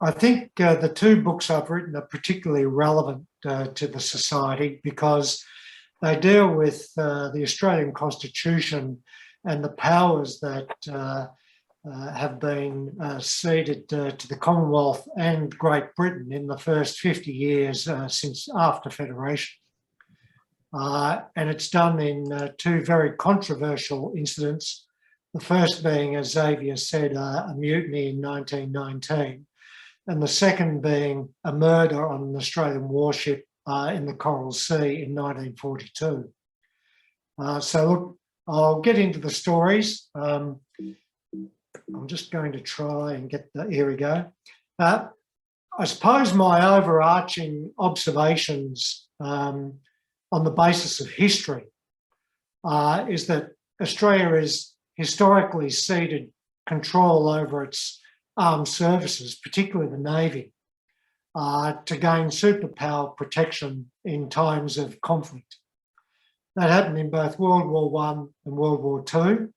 I think the two books I've written are particularly relevant to the Society because they deal with the Australian Constitution and the powers that have been ceded to the Commonwealth and Great Britain in the first 50 years since after Federation. And it's done in two very controversial incidents. The first being, as Xavier said, a mutiny in 1919, and the second being a murder on an Australian warship in the Coral Sea in 1942. So look, I'll get into the stories. I'm just going to try and get the, here we go. I suppose my overarching observations on the basis of history is that Australia is historically ceded control over its armed services, particularly the Navy, to gain superpower protection in times of conflict. That happened in both World War I and World War II.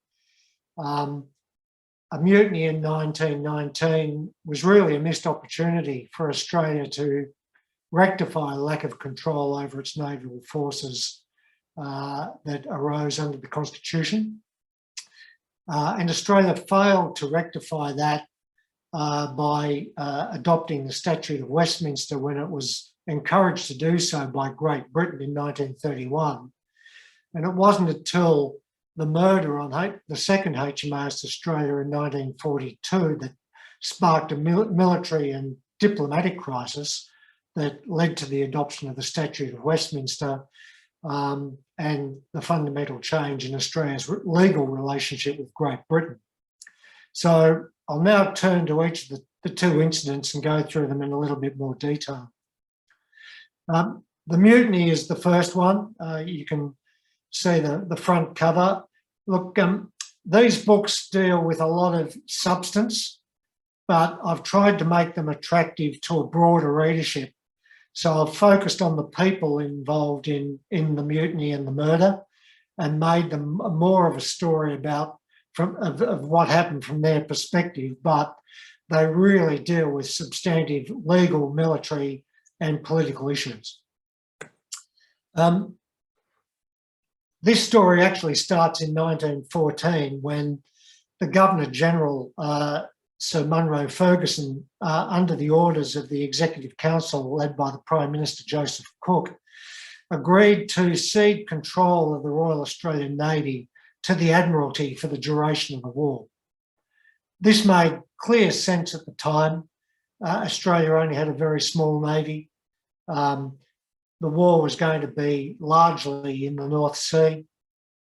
A mutiny in 1919 was really a missed opportunity for Australia to rectify a lack of control over its naval forces that arose under the Constitution. And Australia failed to rectify that by adopting the Statute of Westminster when it was encouraged to do so by Great Britain in 1931. And it wasn't until the murder on the second HMAS Australia in 1942 that sparked a military and diplomatic crisis that led to the adoption of the Statute of Westminster and the fundamental change in Australia's legal relationship with Great Britain. So I'll now turn to each of the two incidents and go through them in a little bit more detail. The mutiny is the first one. You can see the front cover. Look, these books deal with a lot of substance, but I've tried to make them attractive to a broader readership. So I've focused on the people involved in the mutiny and the murder and made them more of a story about of what happened from their perspective, but they really deal with substantive legal, military and political issues. This story actually starts in 1914 when the Governor-General, Sir Munro Ferguson, under the orders of the Executive Council led by the Prime Minister Joseph Cook, agreed to cede control of the Royal Australian Navy to the Admiralty for the duration of the war. This made clear sense at the time. Australia only had a very small navy. The war was going to be largely in the North Sea,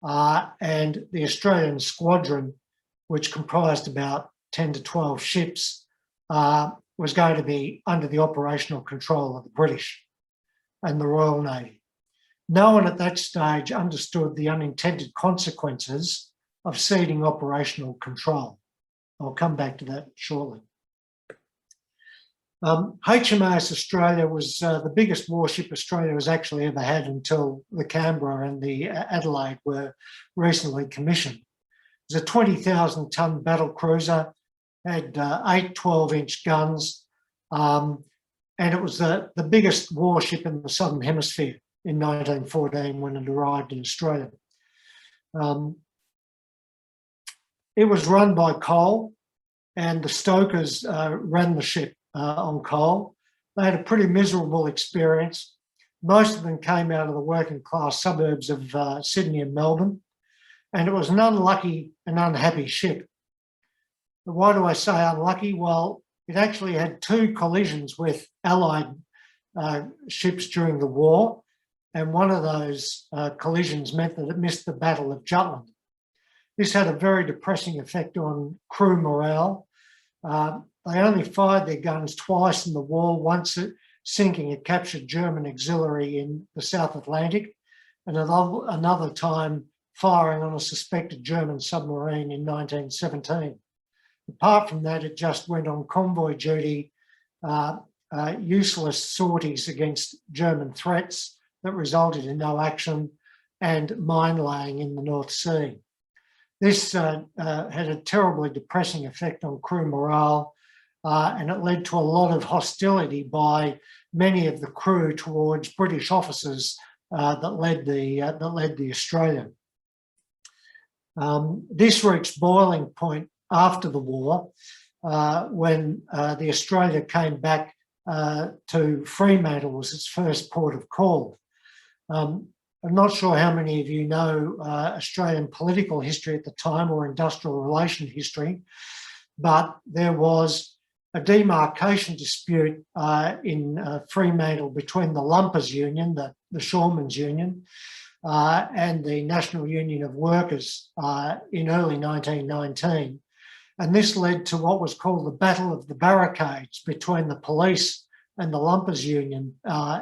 and the Australian squadron, which comprised about 10 to 12 ships, was going to be under the operational control of the British and the Royal Navy. No one at that stage understood the unintended consequences of ceding operational control. I'll come back to that shortly. HMAS Australia was the biggest warship Australia has actually ever had until the Canberra and the Adelaide were recently commissioned. It was a 20,000-tonne battle cruiser, had 8 12-inch guns, and it was the biggest warship in the Southern Hemisphere in 1914 when it arrived in Australia. It was run by coal, and the stokers ran the ship on coal. They had a pretty miserable experience. Most of them came out of the working class suburbs of Sydney and Melbourne, and it was an unlucky and unhappy ship. But why do I say unlucky? Well, it actually had 2 collisions with Allied ships during the war, and one of those collisions meant that it missed the Battle of Jutland. This had a very depressing effect on crew morale. They only fired their guns twice in the war, once sinking a captured German auxiliary in the South Atlantic, and another time firing on a suspected German submarine in 1917. Apart from that, it just went on convoy duty, useless sorties against German threats that resulted in no action, and mine laying in the North Sea. This had a terribly depressing effect on crew morale. and it led to a lot of hostility by many of the crew towards British officers that led the Australia. This reached boiling point after the war when the Australia came back to Fremantle as its first port of call. I'm not sure how many of you know Australian political history at the time or industrial relation history, but there was a demarcation dispute in Fremantle between the Lumpers Union, the Shoremen's Union, and the National Union of Workers in early 1919. And this led to what was called the Battle of the Barricades between the police and the Lumpers Union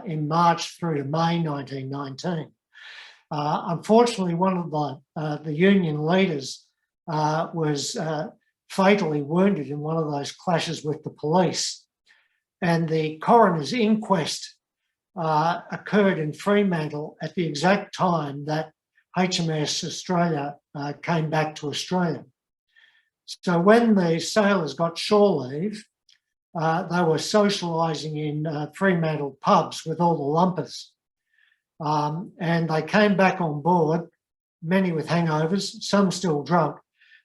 in March through to May 1919. Unfortunately, one of the union leaders was fatally wounded in one of those clashes with the police. And the coroner's inquest occurred in Fremantle at the exact time that HMS Australia came back to Australia. So when the sailors got shore leave, they were socialising in Fremantle pubs with all the lumpers. And they came back on board, many with hangovers, some still drunk,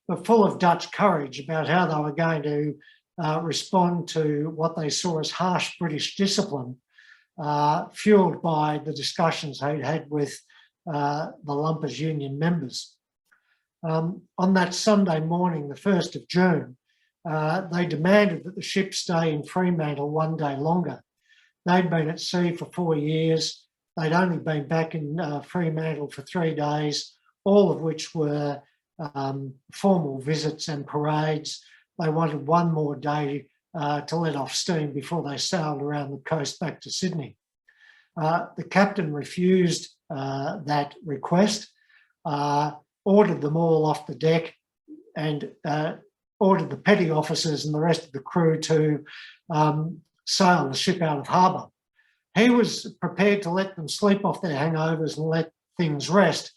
but full of Dutch courage about how they were going to respond to what they saw as harsh British discipline, fueled by the discussions they'd had with the Lumpers Union members. On that Sunday morning, the 1st of June, they demanded that the ship stay in Fremantle one day longer. They'd been at sea for 4 years. They'd only been back in Fremantle for 3 days, all of which were formal visits and parades. They wanted one more day to let off steam before they sailed around the coast back to Sydney. The captain refused that request, ordered them all off the deck, and ordered the petty officers and the rest of the crew to sail the ship out of harbour. He was prepared to let them sleep off their hangovers and let things rest,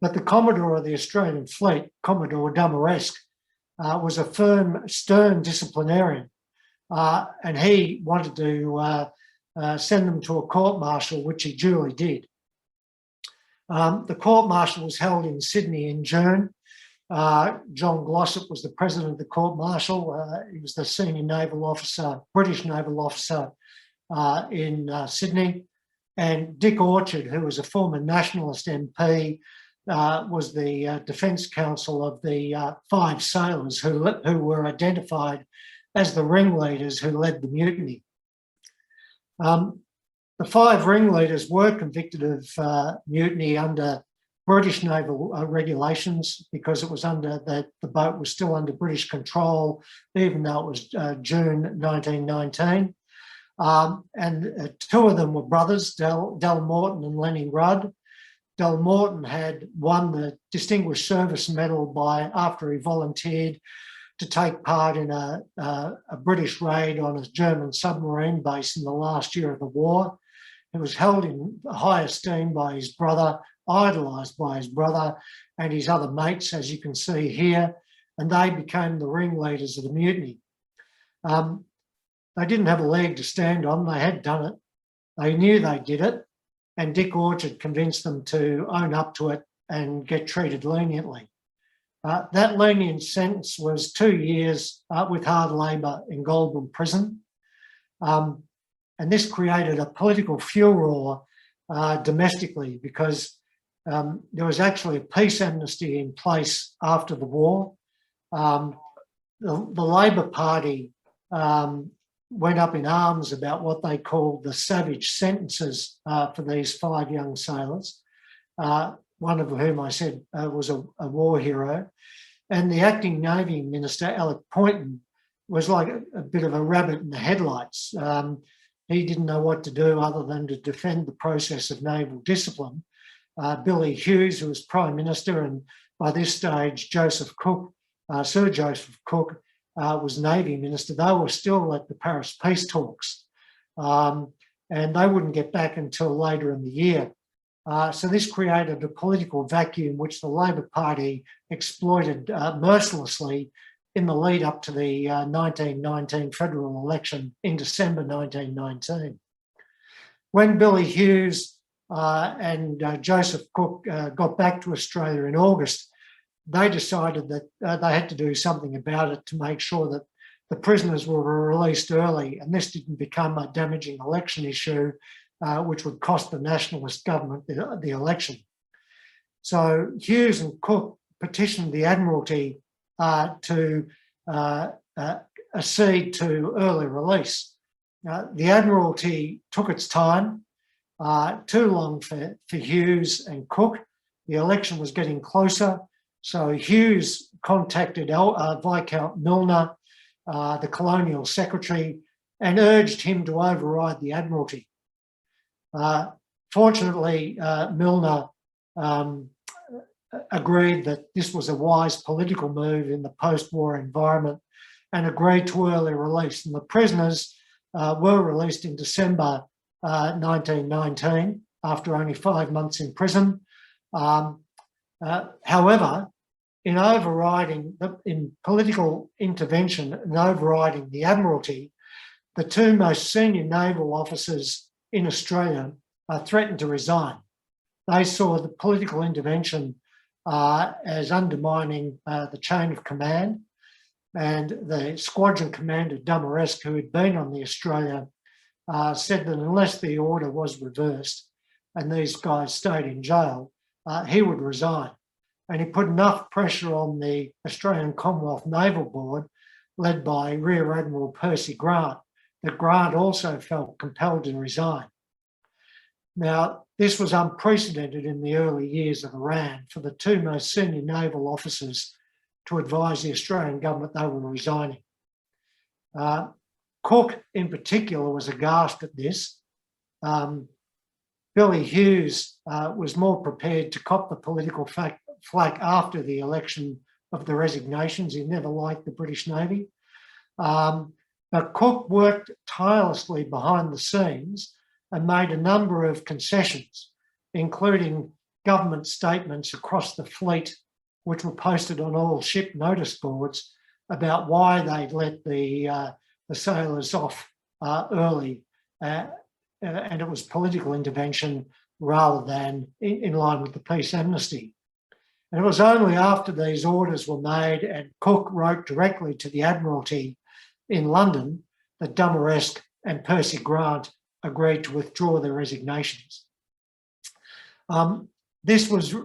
but the Commodore of the Australian fleet, Commodore Dummeresque, was a firm, stern disciplinarian, and he wanted to send them to a court-martial, which he duly did. The court-martial was held in Sydney in June. John Glossop was the president of the court-martial. He was the senior naval officer, British naval officer in Sydney. And Dick Orchard, who was a former nationalist MP, was the defence counsel of the 5 sailors who were identified as the ringleaders who led the mutiny. The 5 ringleaders were convicted of mutiny under British naval regulations because it was under the boat was still under British control, even though it was June 1919. And 2 of them were brothers, Del Morton and Lenny Rudd. Del Morton had won the Distinguished Service Medal after he volunteered to take part in a British raid on a German submarine base in the last year of the war. He was held in high esteem by his brother, idolised by his brother and his other mates, as you can see here, and they became the ringleaders of the mutiny. They didn't have a leg to stand on. They had done it. They knew they did it, and Dick Orchard convinced them to own up to it and get treated leniently. That lenient sentence was 2 years with hard labour in Goulburn prison. And this created a political furor domestically because there was actually a peace amnesty in place after the war. The Labor Party went up in arms about what they called the savage sentences for these 5 young sailors, one of whom I said was a war hero. And the acting Navy Minister, Alec Poynton, was like a bit of a rabbit in the headlights. He didn't know what to do other than to defend the process of naval discipline. Billy Hughes, who was Prime Minister, and by this stage, Sir Joseph Cook, was Navy Minister. They were still at the Paris peace talks, and they wouldn't get back until later in the year. So this created a political vacuum which the Labor Party exploited mercilessly in the lead up to the 1919 federal election in December 1919. When Billy Hughes and Joseph Cook got back to Australia in August, they decided that they had to do something about it to make sure that the prisoners were released early, and this didn't become a damaging election issue, which would cost the nationalist government the election. So Hughes and Cook petitioned the Admiralty to accede to early release. The Admiralty took its time, too long for Hughes and Cook. The election was getting closer, so Hughes contacted Viscount Milner, the colonial secretary, and urged him to override the Admiralty. Fortunately, Milner agreed that this was a wise political move in the post-war environment and agreed to early release. And the prisoners were released in December 1919 after only 5 months in prison. However, in political intervention and overriding the Admiralty, the two most senior naval officers in Australia threatened to resign. They saw the political intervention as undermining the chain of command, and the squadron commander, Dumaresque, who had been on the Australia, said that unless the order was reversed and these guys stayed in jail, he would resign. And he put enough pressure on the Australian Commonwealth Naval Board, led by Rear Admiral Percy Grant, that Grant also felt compelled to resign. Now, this was unprecedented in the early years of Iran for the two most senior naval officers to advise the Australian government they were resigning. Cook, in particular, was aghast at this. Billy Hughes was more prepared to cop the political flack after the election of the resignations. He never liked the British Navy. But Cook worked tirelessly behind the scenes and made a number of concessions, including government statements across the fleet, which were posted on all ship notice boards, about why they'd let the sailors off early. And it was political intervention rather than in line with the peace amnesty. And it was only after these orders were made and Cook wrote directly to the Admiralty in London that Dumaresque and Percy Grant agreed to withdraw their resignations. This was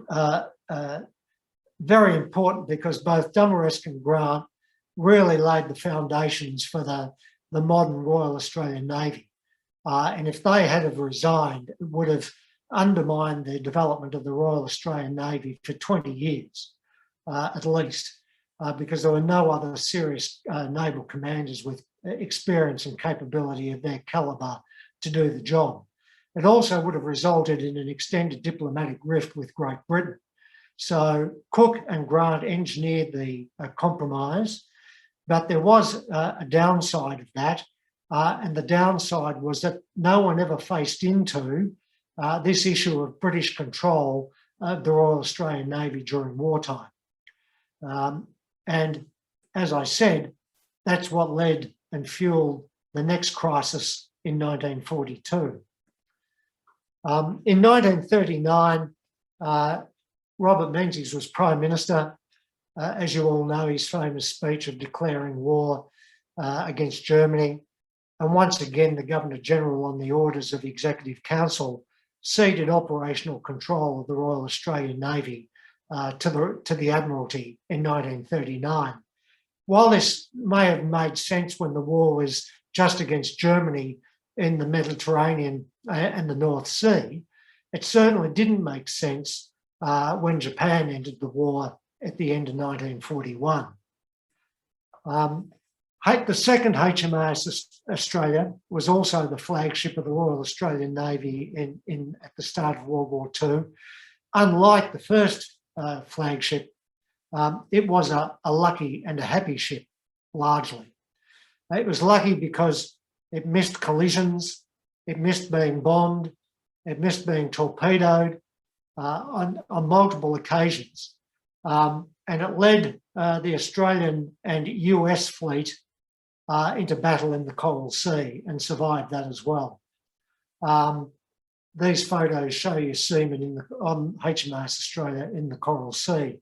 very important because both Dumaresque and Grant really laid the foundations for the modern Royal Australian Navy. And if they had have resigned, it would have undermined the development of the Royal Australian Navy for 20 years, at least, because there were no other serious naval commanders with experience and capability of their calibre to do the job. It also would have resulted in an extended diplomatic rift with Great Britain. So Cook and Grant engineered the compromise, but there was a downside of that, and the downside was that no one ever faced into this issue of British control of the Royal Australian Navy during wartime. And as I said, that's what led and fueled the next crisis in 1942. In 1939, Robert Menzies was Prime Minister. As you all know, his famous speech of declaring war against Germany. And once again, the Governor-General, on the orders of the Executive Council, ceded operational control of the Royal Australian Navy to the Admiralty in 1939. While this may have made sense when the war was just against Germany in the Mediterranean and the North Sea, it certainly didn't make sense when Japan entered the war at the end of 1941. The second HMAS Australia was also the flagship of the Royal Australian Navy at the start of World War II. Unlike the first flagship, it was a lucky and a happy ship, largely. It was lucky because it missed collisions, it missed being bombed, it missed being torpedoed on multiple occasions. it led the Australian and US fleet into battle in the Coral Sea and survived that as well. These photos show you seamen on HMAS Australia in the Coral Sea.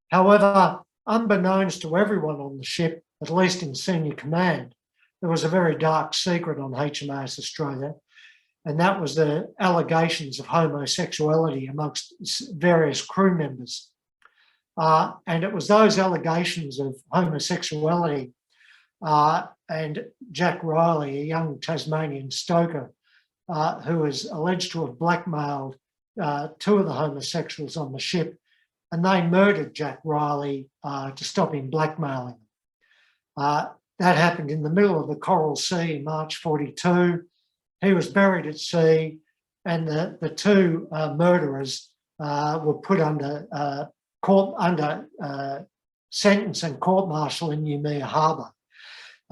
However, unbeknownst to everyone on the ship, at least in senior command, there was a very dark secret on HMAS Australia, and that was the allegations of homosexuality amongst various crew members. And it was those allegations of homosexuality and Jack Riley, a young Tasmanian stoker, who was alleged to have blackmailed two of the homosexuals on the ship, and they murdered Jack Riley to stop him blackmailing them. That happened in the middle of the Coral Sea in March 42. He was buried at sea, and the two murderers were put under sentence and court-martial in Noumea Harbour.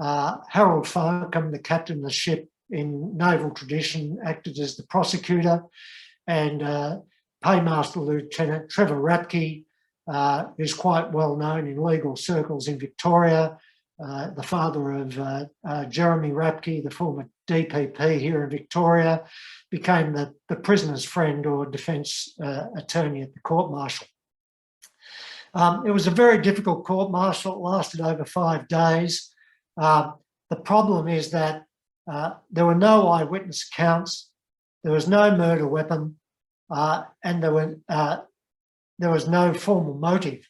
Harold Farncombe, the captain of the ship in naval tradition, acted as the prosecutor, and Paymaster Lieutenant Trevor Rapke, who's quite well known in legal circles in Victoria, the father of Jeremy Rapke, the former DPP here in Victoria, became the prisoner's friend or defence attorney at the court-martial. It was a very difficult court-martial. It lasted over 5 days. The problem is that there were no eyewitness accounts, there was no murder weapon, and there was no formal motive.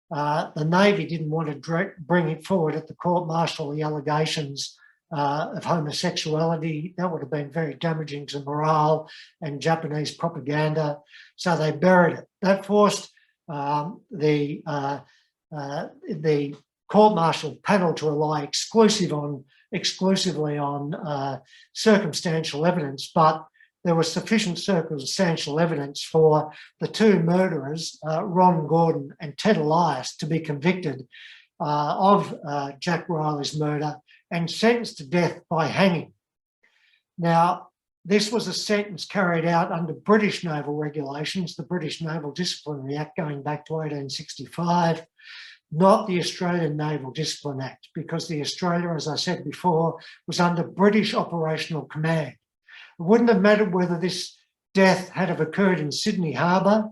The Navy didn't want to bring it forward at the court-martial, the allegations of homosexuality. That would have been very damaging to morale and Japanese propaganda, so they buried it. That forced the court-martial panel to rely exclusively on circumstantial evidence, but there was sufficient circumstantial evidence for the two murderers, Ron Gordon and Ted Elias, to be convicted of Jack Riley's murder and sentenced to death by hanging. Now, this was a sentence carried out under British naval regulations, the British Naval Disciplinary Act going back to 1865, not the Australian Naval Discipline Act, because the Australia, as I said before, was under British operational command. It wouldn't have mattered whether this death had have occurred in Sydney Harbour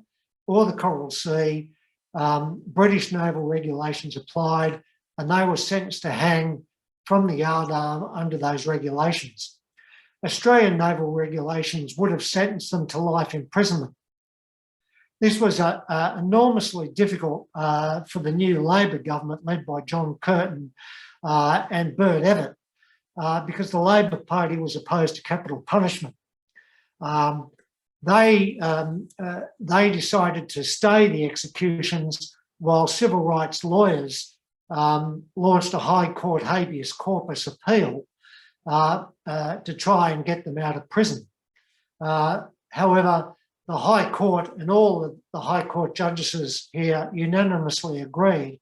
or the Coral Sea. British naval regulations applied, and they were sentenced to hang from the yardarm under those regulations. Australian naval regulations would have sentenced them to life imprisonment. This was enormously difficult for the new Labor government led by John Curtin and Bert Evatt, because the Labor Party was opposed to capital punishment. They decided to stay the executions while civil rights lawyers launched a High Court habeas corpus appeal to try and get them out of prison. However, the High Court and all of the High Court judges here unanimously agreed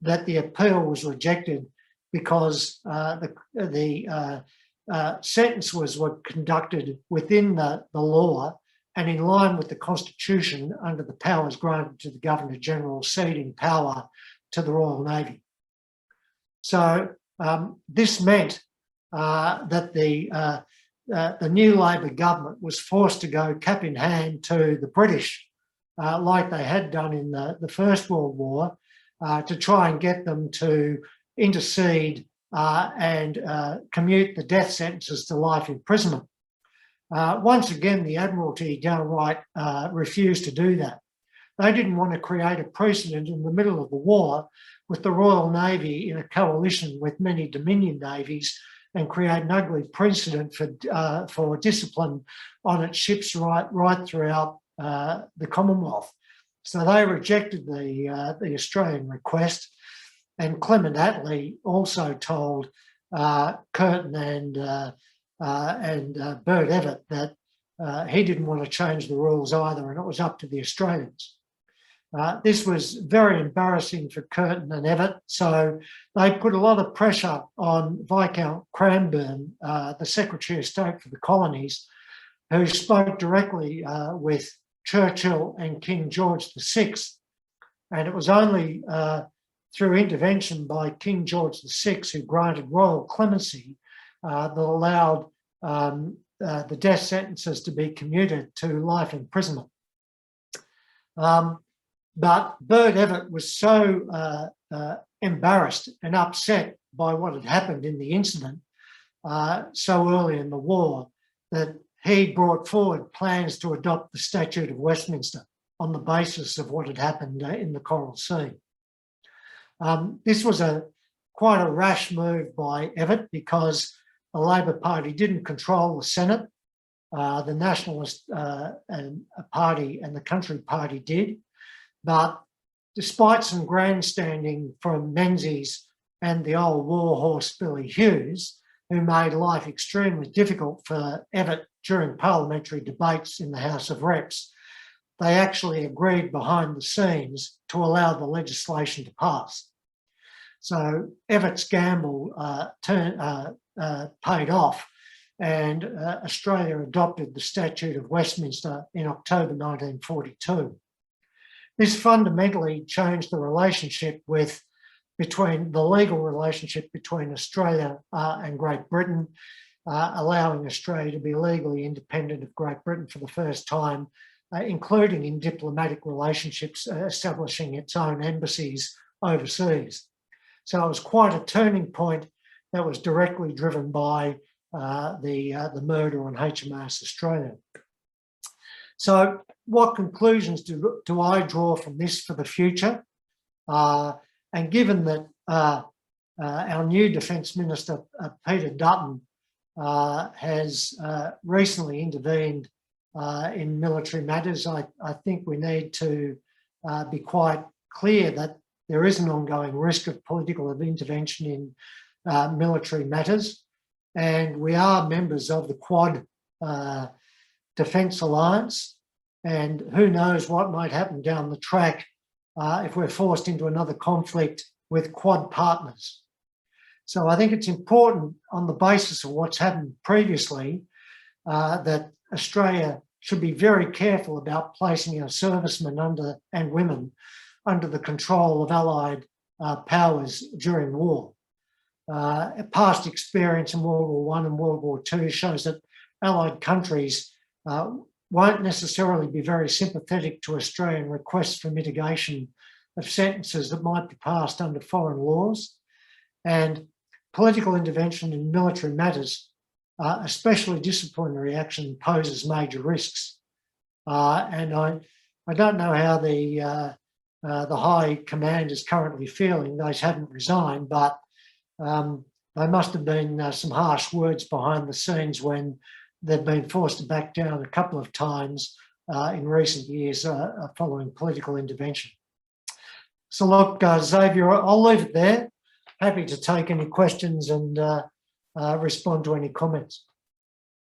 that the appeal was rejected because the sentence was conducted within the law and in line with the Constitution under the powers granted to the Governor-General, ceding power to the Royal Navy. So this meant that the new Labor government was forced to go cap in hand to the British, like they had done in the First World War, to try and get them to intercede and commute the death sentences to life imprisonment. Once again, the Admiralty downright refused to do that. They didn't want to create a precedent in the middle of the war with the Royal Navy in a coalition with many Dominion navies and create an ugly precedent for discipline on its ships right throughout the Commonwealth. So they rejected the Australian request, and Clement Attlee also told Curtin and Bert Evatt that he didn't want to change the rules either, and it was up to the Australians. This was very embarrassing for Curtin and Evatt, so they put a lot of pressure on Viscount Cranbourne, the Secretary of State for the Colonies, who spoke directly with Churchill and King George VI And it was only through intervention by King George VI, who granted royal clemency, that allowed the death sentences to be commuted to life imprisonment. But Bert Evatt was so embarrassed and upset by what had happened in the incident so early in the war that he brought forward plans to adopt the Statute of Westminster on the basis of what had happened in the Coral Sea. This was quite a rash move by Evatt because the Labor Party didn't control the Senate. The Nationalist Party and the Country Party did. But despite some grandstanding from Menzies and the old warhorse Billy Hughes, who made life extremely difficult for Evatt during parliamentary debates in the House of Reps, they actually agreed behind the scenes to allow the legislation to pass. So Evatt's gamble paid off, and Australia adopted the Statute of Westminster in October 1942. This fundamentally changed the relationship between the legal relationship between Australia and Great Britain, allowing Australia to be legally independent of Great Britain for the first time, including in diplomatic relationships, establishing its own embassies overseas. So it was quite a turning point that was directly driven by the murder on HMAS Australia. So what conclusions do I draw from this for the future? And given that our new Defence Minister, Peter Dutton, has recently intervened in military matters, I think we need to be quite clear that there is an ongoing risk of political intervention in military matters. And we are members of the Quad Defence Alliance, and who knows what might happen down the track if we're forced into another conflict with Quad partners. So I think it's important, on the basis of what's happened previously, that Australia should be very careful about placing our servicemen and women under the control of Allied powers during war. Past experience in World War I and World War II shows that Allied countries won't necessarily be very sympathetic to Australian requests for mitigation of sentences that might be passed under foreign laws. And political intervention in military matters, especially disciplinary action, poses major risks. And I don't know how the High Command is currently feeling. They haven't resigned, but there must have been some harsh words behind the scenes when they've been forced to back down a couple of times in recent years following political intervention. So look, Xavier, I'll leave it there. Happy to take any questions and respond to any comments.